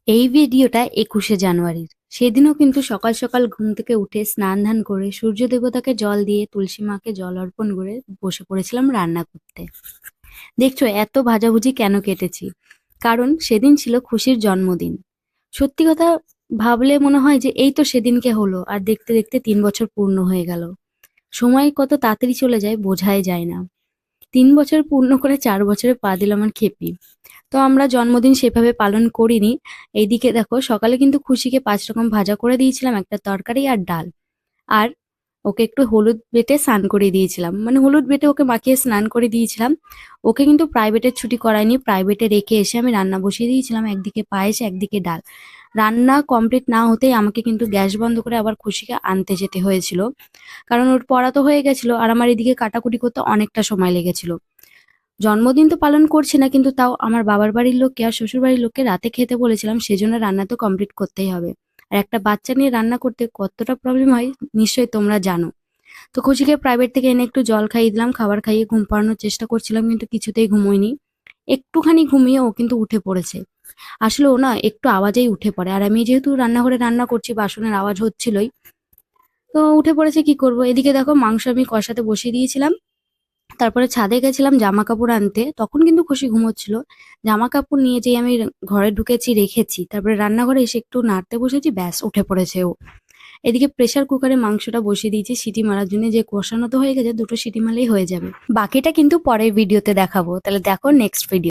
এই ভিডিওটা ২১শে জানুয়ারির। সেদিনও কিন্তু সকাল সকাল ঘুম থেকে উঠে স্নান ধান করে সূর্য দেবতাকে জল দিয়ে তুলসী মাকে জল অর্পণ করে বসে পড়েছিলাম রান্না করতে। দেখছো এত ভাজাভুজি কেন কেটেছি? কারণ সেদিন ছিল খুশির জন্মদিন। সত্যি কথা ভাবলে মনে হয় যে এই তো সেদিনকে হলো, আর দেখতে দেখতে ৩ বছর পূর্ণ হয়ে গেল। সময় কত তাড়াতাড়ি চলে যায় বোঝাই যায় না। ৩ বছর পূর্ণ করে ৪ বছরে পা দিল আমার খেপি। তো আমরা জন্মদিন সেভাবে পালন করিনি। এইদিকে দেখো সকালে কিন্তু খুশিকে ৫ রকম ভাজা করে দিয়েছিলাম, একটা তরকারি আর ডাল। আর ওকে একটু হলুদ বেটে স্নান করিয়ে দিয়েছিলাম। মানে হলুদ বেটে ওকে মাখিয়ে স্নান করে দিয়েছিলাম। ওকে কিন্তু প্রাইভেটের ছুটি করাইনি। প্রাইভেটে রেখে এসে আমি রান্না বসিয়ে দিয়েছিলাম। একদিকে পায়েস, একদিকে ডাল। রান্না কমপ্লিট না হতেই আমাকে কিন্তু গ্যাস বন্ধ করে আবার খুশিকে আনতে যেতে হয়েছিল। কারণ ওর পড়া তো হয়ে গেছিল আর আমার এদিকে কাটাকুটি করতে অনেকটা সময় লেগেছিল। জন্মদিন তো পালন করছি না, কিন্তু তাও আমার বাবার বাড়ির লোককে আর শ্বশুর বাড়ির লোককে রাতে খেতে বলেছিলাম, সেজন্য রান্না তো কমপ্লিট করতেই হবে। আর একটা বাচ্চা নিয়ে রান্না করতে কতটা প্রবলেম হয় নিশ্চয়ই তোমরা জানো। তো খুশিকে প্রাইভেট থেকে এনে একটু জল খাইয়ে দিলাম, খাবার খাইয়ে ঘুম পাড়ানোর চেষ্টা করছিলাম, কিন্তু কিছুতেই ঘুমোয়নি। একটুখানি ঘুমিয়ে ও কিন্তু উঠে পড়েছে। আসলে ও না একটু আওয়াজেই উঠে পড়ে, আর আমি যেহেতু রান্নাঘরে রান্না করছি বাসনের আওয়াজ হচ্ছিলই, তো উঠে পড়েছে। কি করব, এদিকে দেখো মাংস আমি কষাতে বসিয়ে দিয়েছিলাম। তারপরে ছাদে গেছিলাম জামা কাপড় আনতে, তখন কিন্তু খুশি ঘুমোচ্ছিল। জামা কাপড় নিয়ে যেই আমি ঘরে ঢুকেছি রেখেছি, তারপরে রান্নাঘরে এসে একটু নাড়তে বসেছি, ব্যাস উঠে পড়েছে ও। এদিকে প্রেসার কুকারে মাংসটা বসিয়ে দিয়েছি সিটি মারার জন্য, যে কষানো তো হয়ে গেছে, ২টো সিটি মারলেই হয়ে যাবে। বাকিটা কিন্তু পরের ভিডিওতে দেখাবো, তাহলে দেখো নেক্সট ভিডিও।